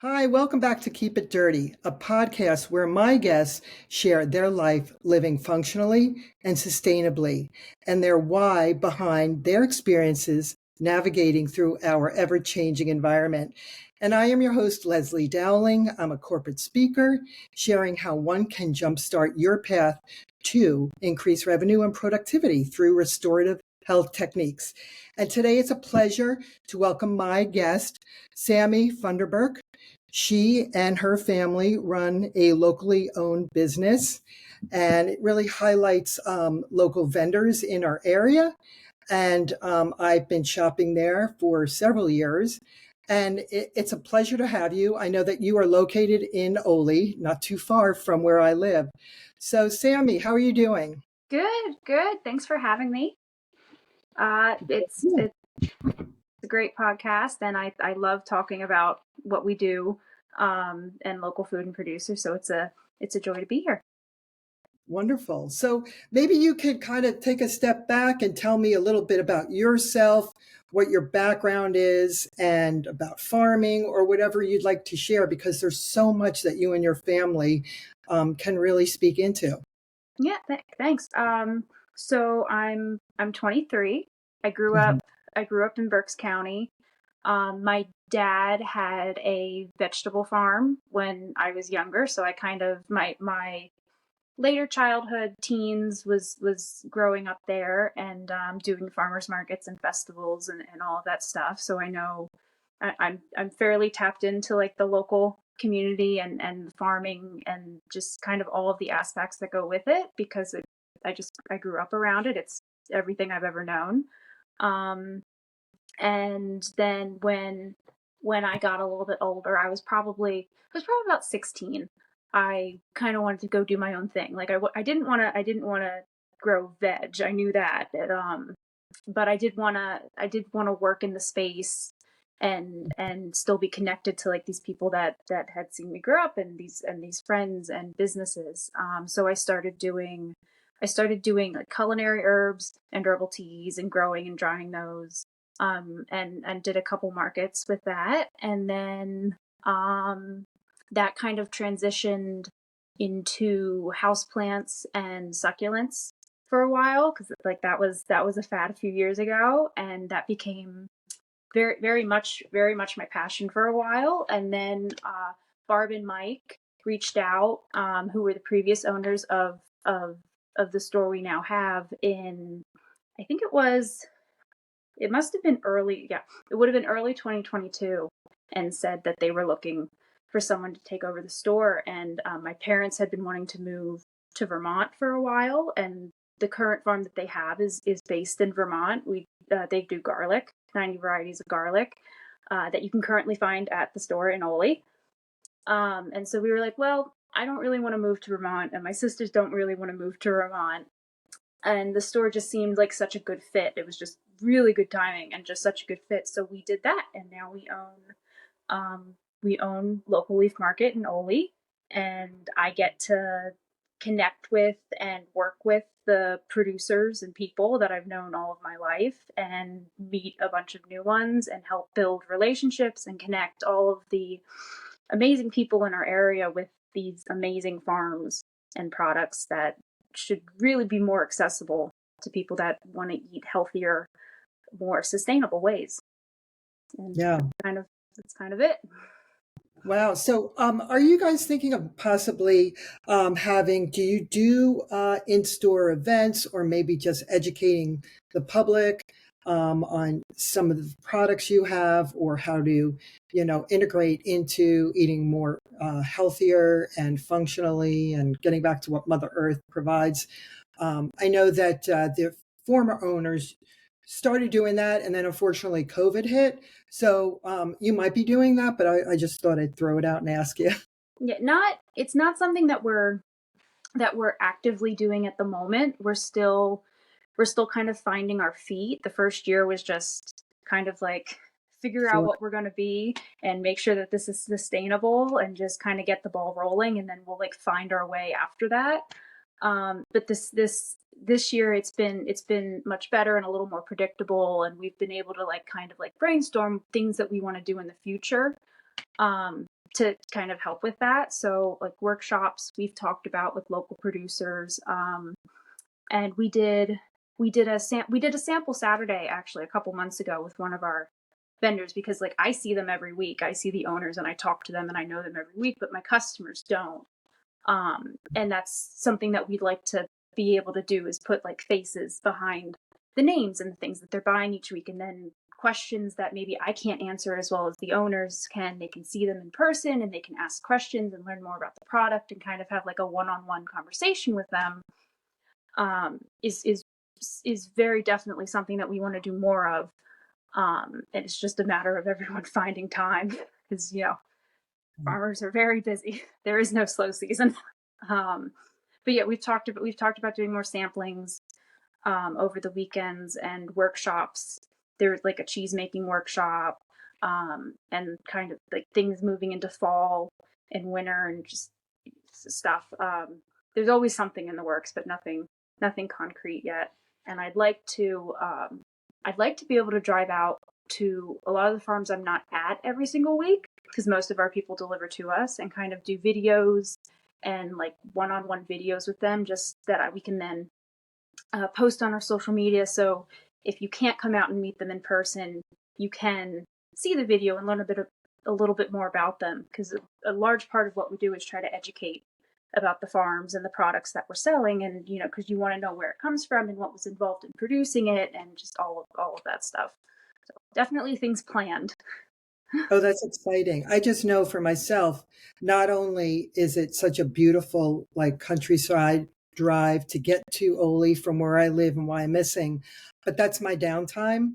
Hi, welcome back to Keep It Dirty, a podcast where my guests share their life living functionally and sustainably and their why behind their experiences navigating through our ever changing environment. And I am your host, Leslie Dowling. I'm a corporate speaker, sharing how one can jumpstart your path to increase revenue and productivity through restorative health techniques. And today it's a pleasure to welcome my guest, Sami Funderburk. She and her family run a locally owned business, and it really highlights local vendors in our area. And I've been shopping there for several years. And it's a pleasure to have you. I know that you are located in Oley, not too far from where I live. So, Sami, how are you doing? Good, good. Thanks for having me. It's a great podcast, and I love talking about what we do, and local food and producers. So it's a joy to be here. Wonderful. So maybe you could kind of take a step back and tell me a little bit about yourself, what your background is, and about farming or whatever you'd like to share, because there's so much that you and your family can really speak into. Yeah, thanks. So I'm 23. I grew Mhm. up I grew up in Berks County. My dad had a vegetable farm when I was younger, so I kind of my later childhood teens was growing up there and doing farmers markets and festivals and all of that stuff, so I know I'm fairly tapped into like the local community and farming and just kind of all of the aspects that go with it because I grew up around it. It's everything I've ever known. um and then when I got a little bit older, I was probably about 16. I kind of wanted to go do my own thing. Like I didn't want to grow veg. I knew that. But I did want to work in the space and still be connected to like these people that had seen me grow up and these friends and businesses. So I started doing like culinary herbs and herbal teas and growing and drying those, and did a couple markets with that, and then that kind of transitioned into houseplants and succulents for a while because like that was a fad a few years ago, and that became very much my passion for a while. And then Barb and Mike reached out, who were the previous owners of the store we now have in, I think it must have been early, yeah, it would have been early 2022, and said that they were looking for someone to take over the store. And my parents had been wanting to move to Vermont for a while, and the current farm that they have is based in Vermont. They do garlic, 90 varieties of garlic, that you can currently find at the store in Oley. And so we were like, well, I don't really want to move to Vermont, and my sisters don't really want to move to Vermont, and the store just seemed like such a good fit. It was just really good timing and just such a good fit. So we did that, and now we own Local Leaf Market in Oley, and I get to connect with and work with the producers and people that I've known all of my life, and meet a bunch of new ones and help build relationships and connect all of the amazing people in our area with these amazing farms and products that should really be more accessible to people that want to eat healthier, more sustainable ways. And Yeah. that's kind of it. Wow. So, are you guys thinking of possibly do you do in-store events or maybe just educating the public on some of the products you have or how to, integrate into eating more healthier and functionally and getting back to what Mother Earth provides? I know that the former owners started doing that, and then unfortunately COVID hit. So you might be doing that, but I just thought I'd throw it out and ask you. Yeah, it's not something that we're actively doing at the moment. We're still kind of finding our feet. The first year was just kind of like figure out Sure. what we're going to be and make sure that this is sustainable and just kind of get the ball rolling, and then we'll like find our way after that. But this year it's been much better and a little more predictable, and we've been able to like kind of like brainstorm things that we want to do in the future. Um, to kind of help with that. So like workshops we've talked about with local producers, and we did a sample Saturday actually a couple months ago with one of our vendors, because like I see them every week. I see the owners and I talk to them and I know them every week, but my customers don't. And that's something that we'd like to be able to do, is put like faces behind the names and the things that they're buying each week. And then questions that maybe I can't answer as well as the owners can, they can see them in person and they can ask questions and learn more about the product and kind of have like a one-on-one conversation with them. Is very definitely something that we want to do more of. And it's just a matter of everyone finding time, because farmers are very busy. There is no slow season. But yeah, we've talked about doing more samplings over the weekends and workshops. There's like a cheese making workshop, and kind of like things moving into fall and winter and just stuff. There's always something in the works, but nothing concrete yet. And I'd like to be able to drive out to a lot of the farms I'm not at every single week, because most of our people deliver to us, and kind of do videos and like one-on-one videos with them, just that we can then post on our social media. So if you can't come out and meet them in person, you can see the video and learn a little bit more about them, because a large part of what we do is try to educate about the farms and the products that we're selling, and because you want to know where it comes from and what was involved in producing it, and just all of that stuff. So definitely things planned. Oh, that's exciting. I just know for myself, not only is it such a beautiful, like countryside drive to get to Oley from where I live and why I'm missing, but that's my downtime.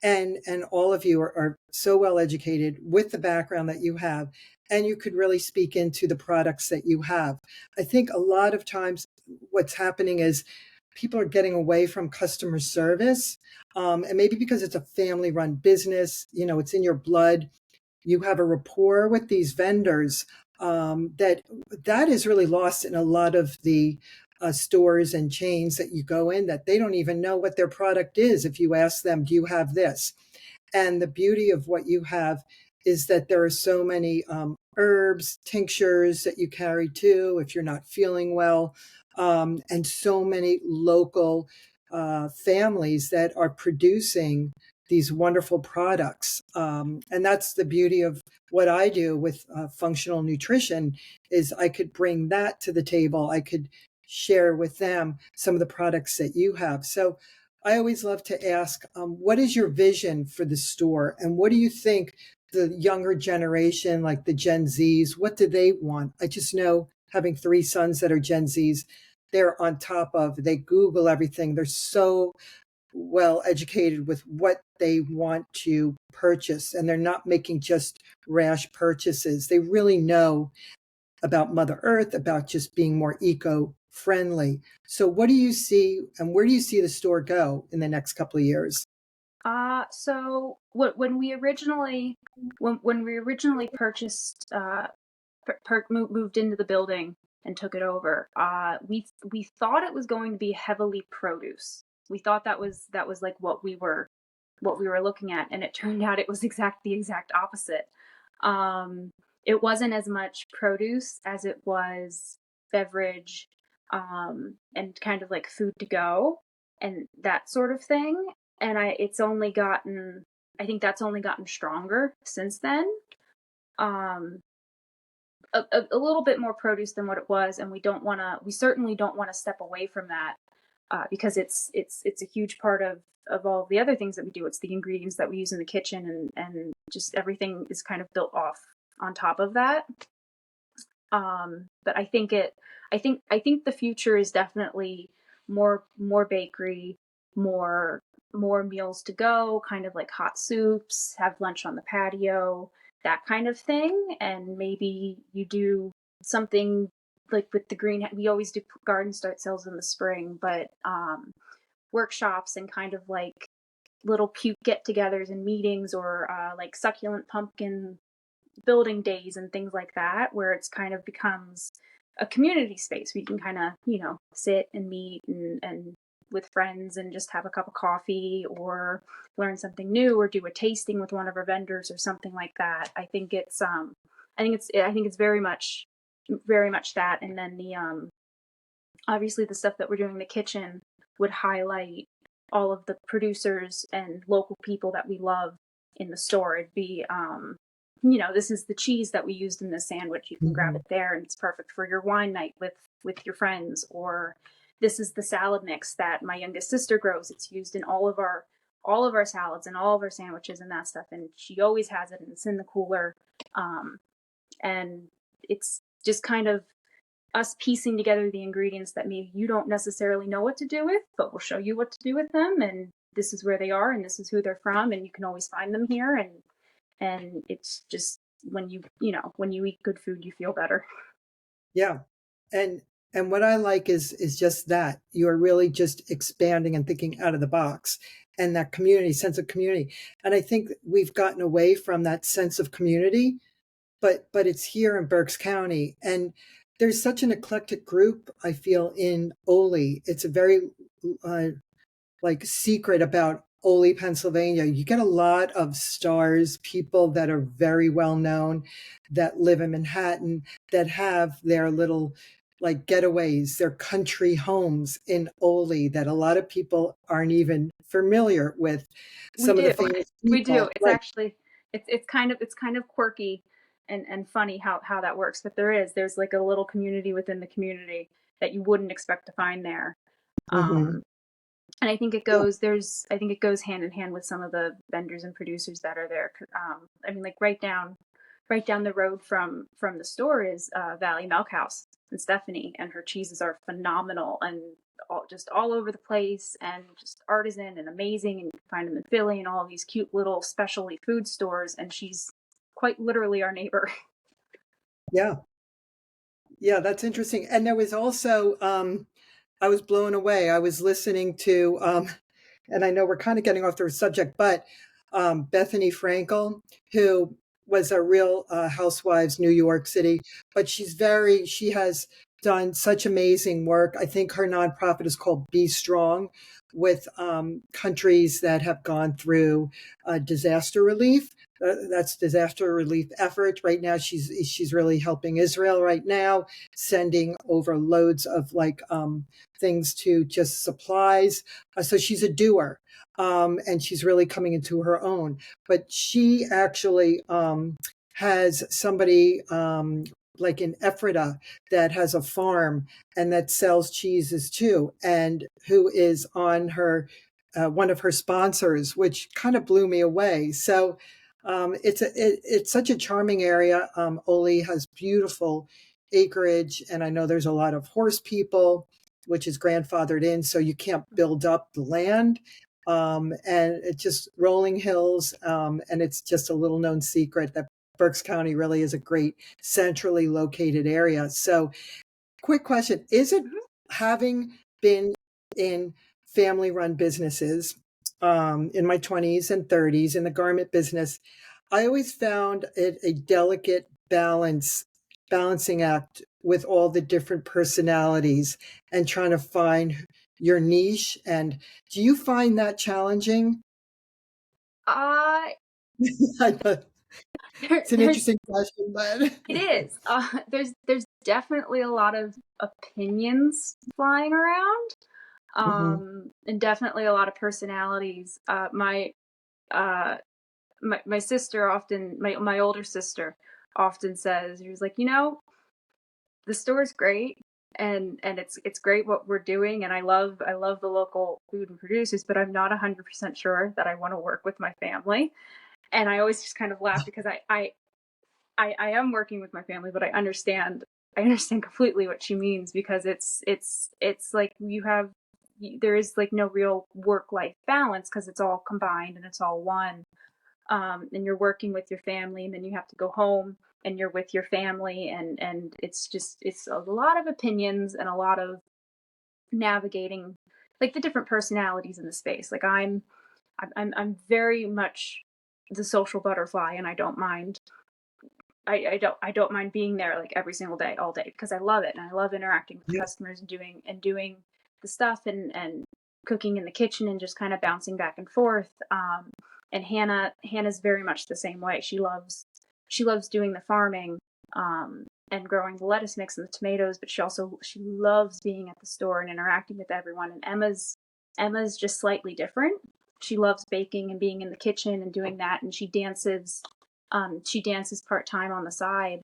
And all of you are so well educated with the background that you have, and you could really speak into the products that you have. I think a lot of times what's happening is people are getting away from customer service, and maybe because it's a family run business, it's in your blood, you have a rapport with these vendors, that is really lost in a lot of the stores and chains that you go in, that they don't even know what their product is if you ask them, do you have this? And the beauty of what you have is that there are so many herbs, tinctures that you carry too if you're not feeling well, and so many local families that are producing these wonderful products. And that's the beauty of what I do with functional nutrition, is I could bring that to the table. I could share with them some of the products that you have. So I always love to ask, what is your vision for the store? And what do you think the younger generation, like the Gen Zs, what do they want? I just know, having 3 sons that are Gen Zs, they're on top of, they Google everything. They're so well educated with what they want to purchase, and they're not making just rash purchases. They really know about Mother Earth, about just being more eco-friendly. So what do you see, and where do you see the store go in the next couple of years? So when we originally purchased, moved into the building and took it over, we thought it was going to be heavily produce. We thought that was like what we were looking at, and it turned out it was the exact opposite. It wasn't as much produce as it was beverage, and kind of like food to go and that sort of thing. And I think that's only gotten stronger since then. Um, a little bit more produce than what it was, and we certainly don't want to step away from that, because it's a huge part of all the other things that we do. It's the ingredients that we use in the kitchen, and just everything is kind of built off on top of that. But I think the future is definitely more bakery, more meals to go, kind of like hot soups, have lunch on the patio, that kind of thing. And maybe you do something like with the green. We always do garden start sales in the spring, but workshops and kind of like little puke get-togethers and meetings, or like succulent pumpkin building days and things like that, where it's kind of becomes a community space where you can kind of sit and meet and with friends and just have a cup of coffee, or learn something new, or do a tasting with one of our vendors or something like that. I think I think it's very much that. And then the obviously the stuff that we're doing in the kitchen would highlight all of the producers and local people that we love in the store. It'd be, this is the cheese that we used in this sandwich. You can grab Mhm. it there, and it's perfect for your wine night with your friends. Or this is the salad mix that my youngest sister grows. It's used in all of our salads and all of our sandwiches and that stuff. And she always has it, and it's in the cooler. Um, and it's just kind of us piecing together the ingredients that maybe you don't necessarily know what to do with, but we'll show you what to do with them. And this is where they are, and this is who they're from, and you can always find them here. And it's just when you eat good food, you feel better. Yeah. And what I like is just that you're really just expanding and thinking out of the box, and that community sense of community. And I think we've gotten away from that sense of community, but it's here in Berks County. And there's such an eclectic group, I feel, in Oley. It's a very uh, like secret about Oley, Pennsylvania. You get a lot of stars, people that are very well known, that live in Manhattan, that have their little like getaways, their country homes in Oley that a lot of people aren't even familiar with. We Some of the do. famous We do. people, It's right? actually it's kind of quirky and funny how that works. But there's like a little community within the community that you wouldn't expect to find there. Hmm. Um, and Yeah, I think it goes hand in hand with some of the vendors and producers that are there. I mean, like right down the road from the store is Valley Milk House and Stephanie, and her cheeses are phenomenal and just all over the place and just artisan and amazing. And you can find them in Philly and all of these cute little specialty food stores. And she's quite literally our neighbor. yeah, yeah. That's interesting. And there was also, I was blown away. I was listening to and I know we're kind of getting off the subject, but Bethany Frankel, who was a real housewives, New York City, but she has done such amazing work. I think her nonprofit is called Be Strong, with countries that have gone through disaster relief. That's disaster relief effort. Right now, she's really helping Israel right now, sending over loads of like things to just supplies. So she's a doer, and she's really coming into her own. But she actually has somebody like in Ephrata that has a farm and that sells cheeses too, and who is on her one of her sponsors, which kind of blew me away. So it's such a charming area. Ole has beautiful acreage, and I know there's a lot of horse people, which is grandfathered in, so you can't build up the land. And it's just rolling hills, and it's just a little known secret that Berks County really is a great centrally located area. So, quick question: is it, having been in family run businesses in my 20s and 30s in the garment business, I always found it a delicate balancing act with all the different personalities and trying to find your niche. And do you find that challenging? Uh, I know it's an there's interesting question, but It is. There's definitely a lot of opinions flying around, Mhm. and definitely a lot of personalities. Uh, my sister often, my older sister often says, she was like, the store's great, and it's great what we're doing, and I love the local food and producers, but I'm not 100% sure that I want to work with my family. And I always just kind of laugh because I am working with my family, but I understand completely what she means, because it's like there is like no real work life balance because it's all combined and it's all one. And you're working with your family, and then you have to go home and you're with your family, and it's a lot of opinions and a lot of navigating like the different personalities in the space. Like I'm very much the social butterfly, and I don't mind being there like every single day, all day, because I love it, and I love interacting with the Yeah. customers and doing the stuff, and cooking in the kitchen and just kind of bouncing back and forth. And Hannah's very much the same way. She loves doing the farming, and growing the lettuce mix and the tomatoes, but she loves being at the store and interacting with everyone. And Emma's just slightly different. She loves baking and being in the kitchen and doing that, and she dances part-time on the side,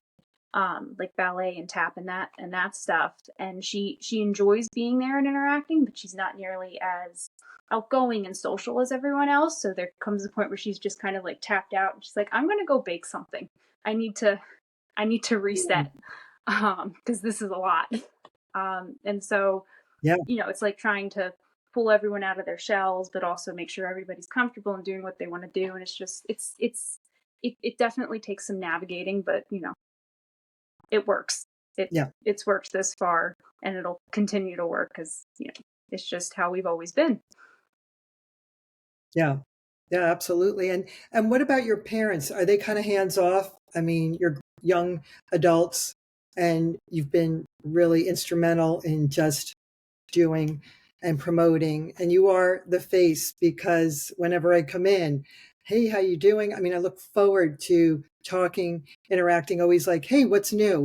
like ballet and tap and that stuff. And she enjoys being there and interacting, but she's not nearly as outgoing and social as everyone else. So there comes a point where she's just kind of like tapped out, and she's like, I'm gonna go bake something. I need to reset, because this is a lot. And so, Yeah. it's like trying to pull everyone out of their shells, but also make sure everybody's comfortable and doing what they want to do. And it definitely takes some navigating, but it works. Yeah. It's worked this far, and it'll continue to work because it's just how we've always been. Yeah. Yeah, absolutely. And what about your parents? Are they kind of hands off? I mean, you're young adults and you've been really instrumental in just doing and promoting, and you are the face, because whenever I come in, hey, how you doing? I mean, I look forward to talking, interacting, always like, hey, what's new?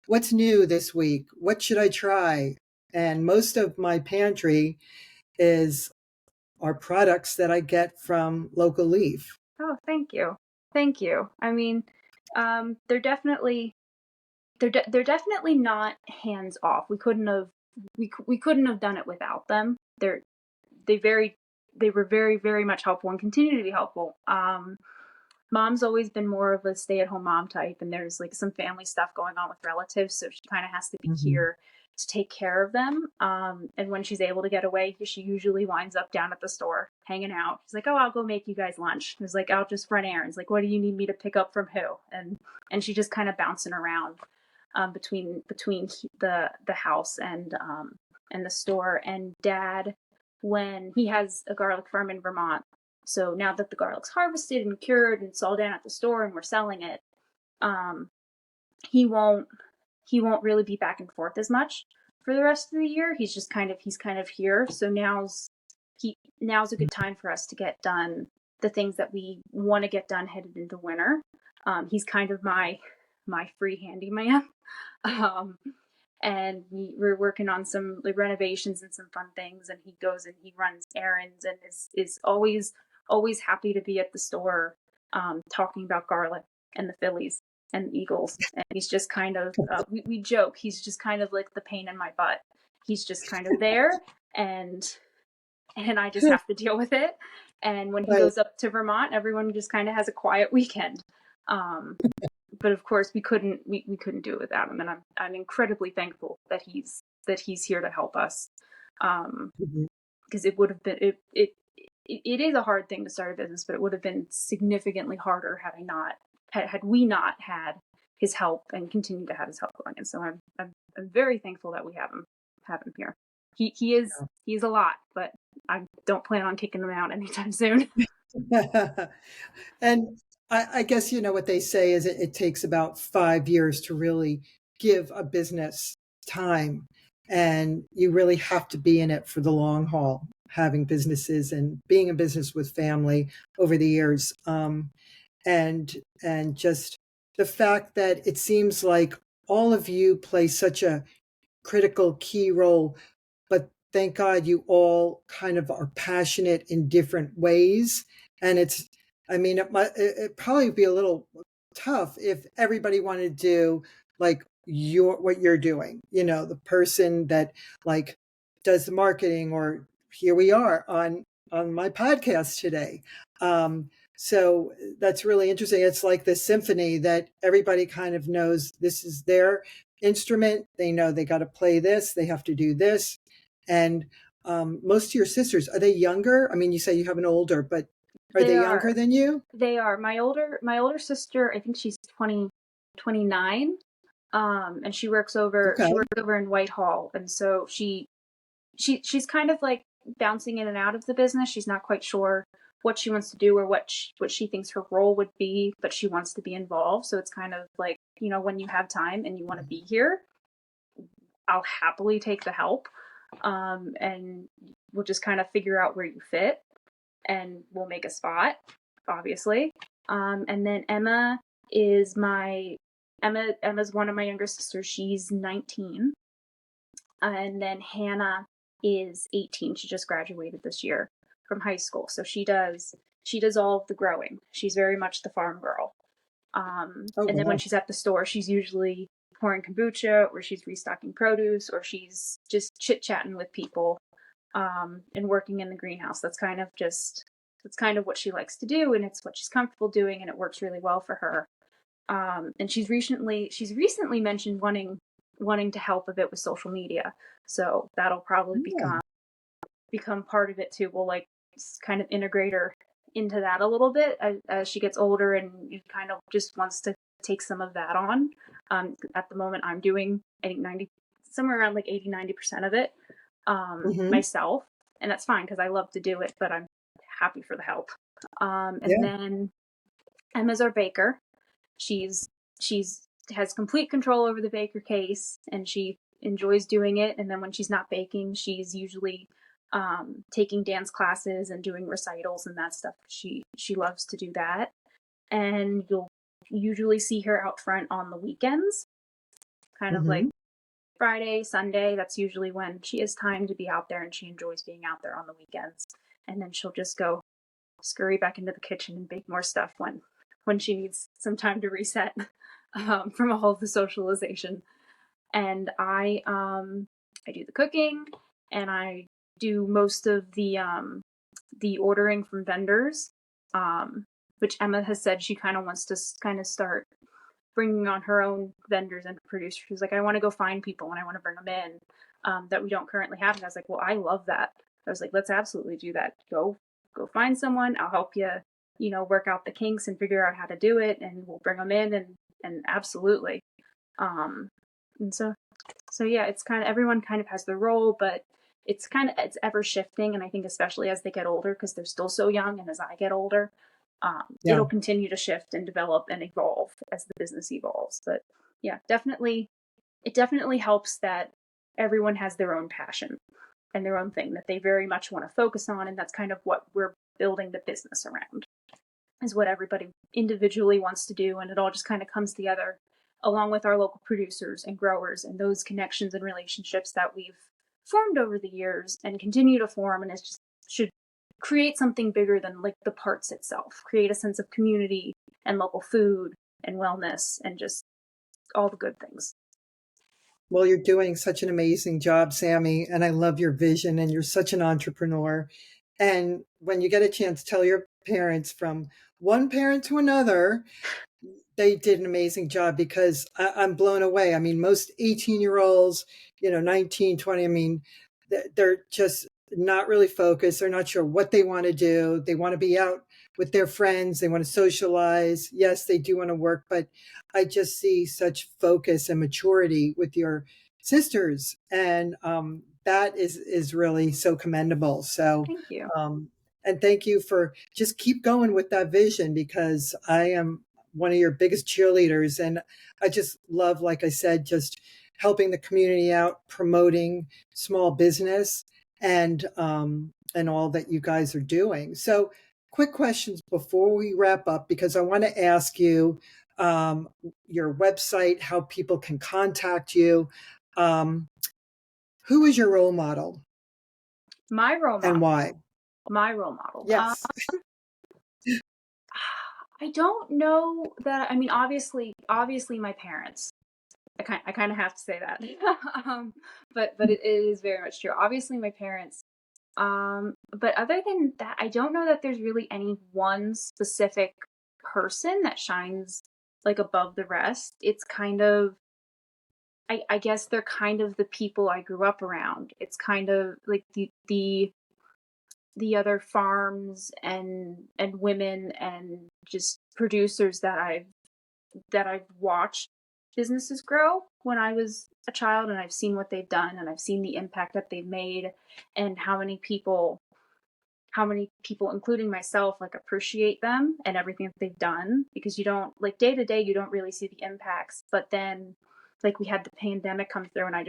What's new this week? What should I try? And most of my pantry is are products that I get from local leaf. Oh, thank you. Thank you. I mean, they're definitely they're definitely not hands off. We couldn't have done it without them. They very they were very, very much helpful and continue to be helpful. Mom's always been more of a stay-at-home mom type, and there's like some family stuff going on with relatives, so she kind of has to be Mhm. here to take care of them. And when she's able to get away, she usually winds up down at the store hanging out. She's like, "Oh, I'll go make you guys lunch." I was like, "I'll just run errands." Like, "What do you need me to pick up from who?" And she just kind of bouncing around, between the house and the store. And Dad, when he has a garlic farm in Vermont, so now that the garlic's harvested and cured and it's all down at the store and we're selling it, um, he won't he won't really be back and forth as much for the rest of the year. He's kind of here. So now's a good time for us to get done the things that we want to get done headed into winter. He's kind of my free handyman. Um, and we're working on some like renovations and some fun things, and he goes and he runs errands and is always happy to be at the store, talking about garlic and the Phillies and the Eagles. And he's just kind of we joke he's just kind of like the pain in my butt. He's just kind of there, and I just have to deal with it. And when he Right. goes up to Vermont, everyone just kind of has a quiet weekend. Um, but of course we couldn't do it without him, and I'm incredibly thankful that he's here to help us, Mhm. because it would have been it is a hard thing to start a business, but it would have been significantly harder had we not had his help and continue to have his help going. And so I'm very thankful that we have him here. He's a lot, but I don't plan on kicking him out anytime soon. And I guess, what they say is it takes about 5 years to really give a business time. And you really have to be in it for the long haul, having businesses and being in business with family over the years. And just the fact that it seems like all of you play such a critical key role, but thank God you all kind of are passionate in different ways. And I mean, it'd probably be a little tough if everybody wanted to do like what you're doing, the person that like does the marketing, or here we are on my podcast today. So that's really interesting. It's like the symphony that everybody kind of knows this is their instrument. They know they got to play this, they have to do this. And most of your sisters, are they younger? I mean, you say you have an older, but are They they are. younger than you? They are. My older sister, I think she's 29. And Okay. she works over in Whitehall, and so she's kind of like bouncing in and out of the business. She's not quite sure what she wants to do or what she thinks her role would be, but she wants to be involved. So it's kind of like, when you have time and you want to be here, I'll happily take the help. And we'll just kind of figure out where you fit, and we'll make a spot, obviously. And then Emma is my Emma's one of my younger sisters. She's 19. And then Hannah is 18. She just graduated this year from high school. So she does all of the growing. She's very much the farm girl. Oh, And then when wow. she's at the store, she's usually pouring kombucha, or she's restocking produce, or she's just chit chatting with people, and working in the greenhouse. That's kind of what she likes to do, and it's what she's comfortable doing, and it works really well for her. And she's recently mentioned wanting to help a bit with social media, so that'll probably Yeah. become part of it too. We'll like kind of integrate her into that a little bit as she gets older, and kind of just wants to take some of that on. At the moment, I'm doing, I think, 90, somewhere around like 80-90% of it, Hmm. myself, and that's fine because I love to do it, but I'm happy for the help. And Yeah. then Emma's our baker. She's has complete control over the baker case, and she enjoys doing it. And then when she's not baking, she's usually taking dance classes and doing recitals and that stuff. She loves to do that, and you'll usually see her out front on the weekends, kind of like Hmm. Friday, Sunday. That's usually when she has time to be out there, and she enjoys being out there on the weekends. And then she'll just go scurry back into the kitchen and bake more stuff when she needs some time to reset, from all of the socialization. And I do the cooking, and I do most of the ordering from vendors, which Emma has said she kind of wants to kind of start bringing on her own vendors and producers. She's like, I want to go find people and I want to bring them in, that we don't currently have. And I was like, well, I love that. I was like, let's absolutely do that. Go find someone. I'll help you, work out the kinks and figure out how to do it, and we'll bring them in, and absolutely. Um, and so yeah, it's kind of, everyone kind of has their role, but it's ever shifting. And I think especially as they get older, because they're still so young, and as I get older, Yeah. it'll continue to shift and develop and evolve as the business evolves. But yeah, it definitely helps that everyone has their own passion and their own thing that they very much want to focus on, and that's kind of what we're building the business around, is what everybody individually wants to do, and it all just kind of comes together along with our local producers and growers and those connections and relationships that we've formed over the years and continue to form. And it just should create something bigger than like the parts itself, create a sense of community and local food and wellness and just all the good things. Well, you're doing such an amazing job, Sammy, and I love your vision, and you're such an entrepreneur. And when you get a chance, tell your parents from one parent to another, they did an amazing job, because I'm blown away. I mean, most 18-year-olds, 19, 20, I mean, they're just not really focused. They're not sure what they want to do. They want to be out with their friends. They want to socialize. Yes, they do want to work, but I just see such focus and maturity with your sisters. And that is really so commendable. So, Thank you. um, and thank you for just keep going with that vision, because I am one of your biggest cheerleaders. And I just love, like I said, just helping the community out, promoting small business, and all that you guys are doing. So, quick questions before we wrap up, because I want to ask you um, your website, how people can contact you. Um, who is your role model My role and model. why? My role model. Yes. I don't know that. I mean, obviously, my parents. I kind of have to say that, but it is very much true. Obviously, my parents. But other than that, I don't know that there's really any one specific person that shines like above the rest. It's kind of, I guess they're kind of the people I grew up around. It's kind of like the other farms and women and just producers that I've watched businesses grow when I was a child, and I've seen what they've done, and I've seen the impact that they've made, and how many people, including myself, like appreciate them and everything that they've done, because you don't, like, day to day you don't really see the impacts. But then, like, we had the pandemic come through, and I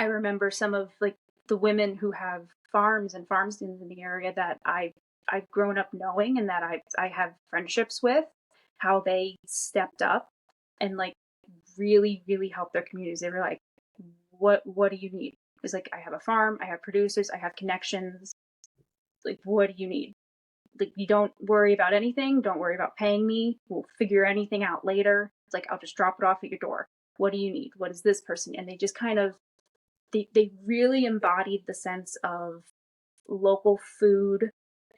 remember some of like the women who have farms and farm stands in the area that I've grown up knowing, and that I have friendships with, how they stepped up and like really, really help their communities. They were like, what do you need? It's like, I have a farm, I have producers, I have connections. Like, what do you need? Like, you don't worry about anything. Don't worry about paying me. We'll figure anything out later. It's like, I'll just drop it off at your door. What do you need? What is this person? And they just kind of, they really embodied the sense of local food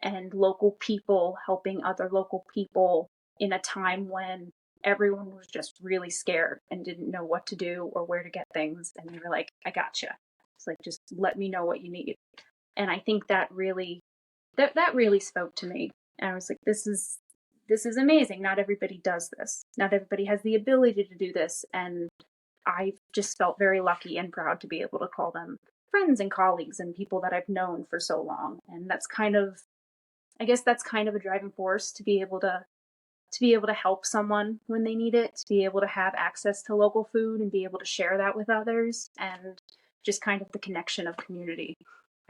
and local people helping other local people in a time when everyone was just really scared and didn't know what to do or where to get things. And they were like, I gotcha. It's like, just let me know what you need. And I think that really, that really spoke to me. And I was like, this is amazing. Not everybody does this. Not everybody has the ability to do this. And I just felt very lucky and proud to be able to call them friends and colleagues and people that I've known for so long. And that's kind of, I guess that's kind of a driving force to be able to help someone when they need it, to be able to have access to local food and be able to share that with others, and just kind of the connection of community.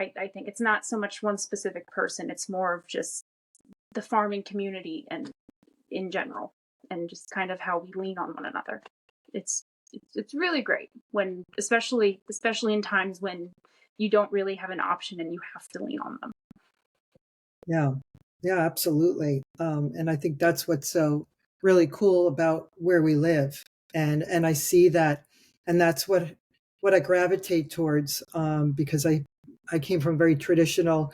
I think it's not so much one specific person, it's more of just the farming community and in general, and just kind of how we lean on one another. It's really great when, especially in times when you don't really have an option and you have to lean on them. Yeah, yeah, absolutely. And I think that's what's so really cool about where we live. And I see that, and that's what I gravitate towards, because I came from a very traditional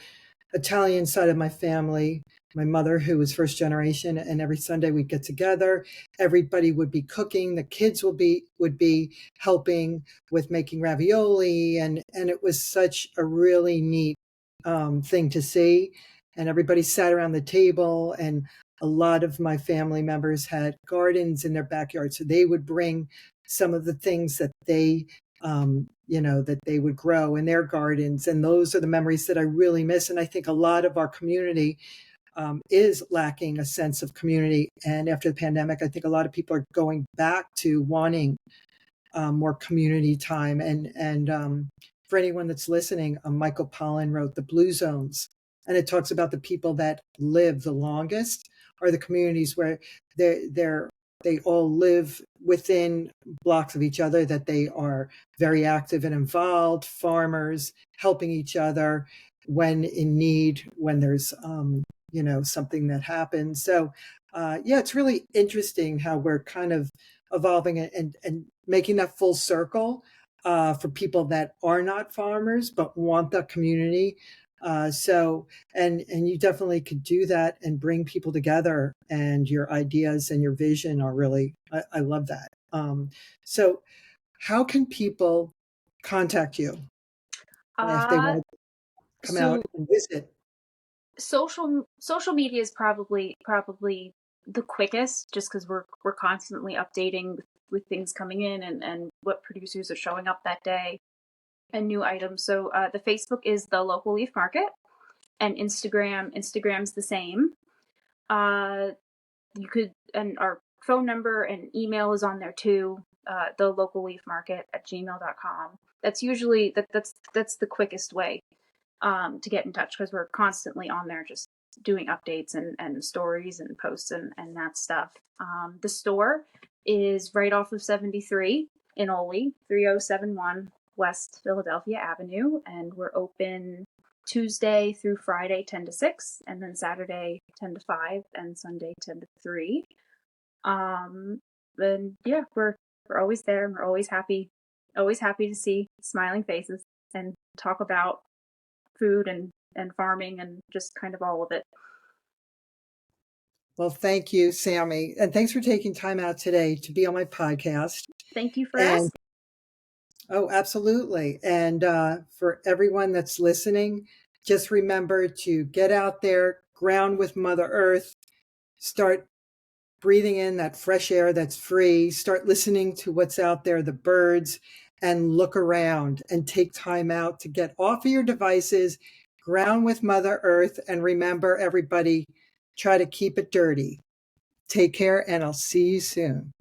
Italian side of my family. My mother, who was first generation, and every Sunday we'd get together. Everybody would be cooking. The kids would be helping with making ravioli, and it was such a really neat thing to see. And everybody sat around the table, and a lot of my family members had gardens in their backyard, so they would bring some of the things that that they would grow in their gardens. And those are the memories that I really miss. And I think a lot of our community is lacking a sense of community. And after the pandemic, I think a lot of people are going back to wanting more community time. And for anyone that's listening, Michael Pollan wrote The Blue Zones, and it talks about the people that live the longest are the communities where they all live within blocks of each other, that they are very active and involved, farmers helping each other when in need, when there's something that happens. So yeah, it's really interesting how we're kind of evolving and making that full circle for people that are not farmers but want the community. And you definitely could do that and bring people together, and your ideas and your vision are really, I love that. So how can people contact you if they want to come So out and visit? social media is probably the quickest, just because we're constantly updating with things coming in and what producers are showing up that day and new items. So the Facebook is the local leaf market, and Instagram's the same. You could, and our phone number and email is on there too. The local leaf market at gmail.com. That's usually that's the quickest way to get in touch, because we're constantly on there just doing updates and stories and posts and that stuff. The store is right off of 73 in Oley, 3071 West Philadelphia Avenue, and we're open Tuesday through Friday 10 to 6, and then Saturday 10 to 5, and Sunday 10 to 3. And yeah, we're always there, and we're always happy to see smiling faces and talk about food and farming and just kind of all of it. Well, thank you, Sami. And thanks for taking time out today to be on my podcast. Thank you for And asking. oh, absolutely. And for everyone that's listening, just remember to get out there, ground with Mother Earth, start breathing in that fresh air that's free, start listening to what's out there, the birds, and look around and take time out to get off of your devices, ground with Mother Earth, and remember, everybody, try to keep it dirty. Take care, and I'll see you soon.